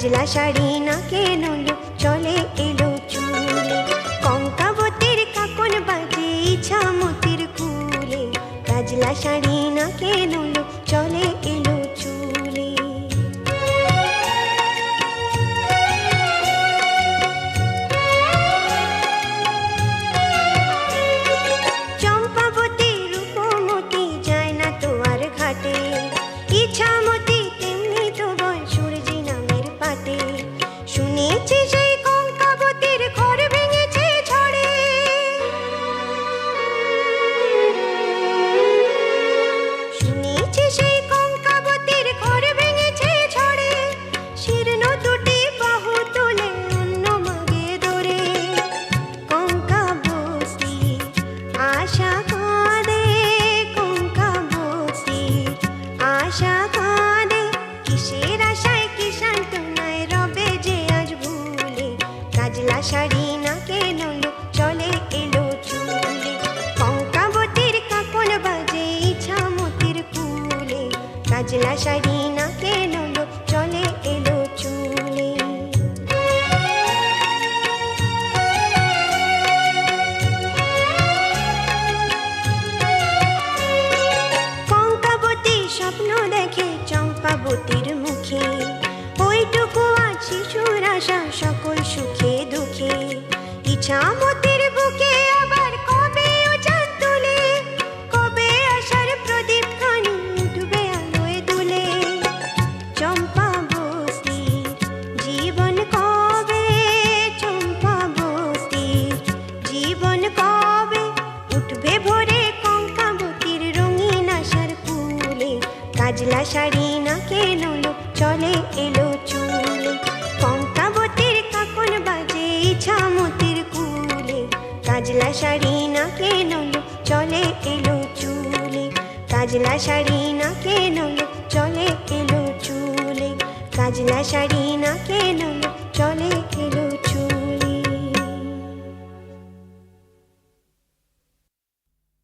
কাজলা শাড়ি না কেন চলে এলো চুলে, কঙ্কাবতীর কাকন বাজে ইছামতির কুলে, কাজলা শাড়ি না কেন চলে এলো চুলে। চম্পাবতী রূপমতি যায় না তো আর ঘাটে, ইছামতি তেমনি তো বয় সূর্যি নামের পাটে, শুনেছি সেই কঙ্কাবতীর ঘর ভেঙেছে ঝড়ে, শুনেছি সেই কঙ্কাবতীর ঘর ভেঙেছে ঝড়ে, শীর্ণ দুটি বাহু তুলে অন্য মাগে ধরে, কঙ্কাবতী আশা কাঁদে, কঙ্কাবতী আশা কাঁদে, কিসের আশায় কি সান্ত্বনায় রবে যে আজ ভুলে, কাজলা শাড়ি না কেন চলে এলো চুলে, কঙ্কাবতীর কাকন বাজে ইছামতির কুলে, কাজলা শাড়ি না কেন চলে এলো চুলে। কঙ্কাবতী স্বপ্ন দেখে চম্পাবতীর মুখে, ওইটুকু আজ শিশুর আশা সকল সুখে দুঃখে, ইছামতির বুকে আবার কবে উজান তুলে, কবে আশার প্রদীপ খানি উঠবে আলোয় দুলে, চম্পাবতী জীবন কবে, চম্পাবতী জীবন কবে উঠবে ভোরে কঙ্কাবতীর রঙিন আশার কুলে, কাজলা শাড়ি না কেন চলে এলো চুলে, কঙ্কাবতীর কাকন বাজে ইছামতির কুলে, কাজলা শাড়ি না কেন চলে এলো চুলে, কাজলা শাড়ি না কেন চলে এলো চুলে, কাজলা শাড়ি না কেন চলে এলো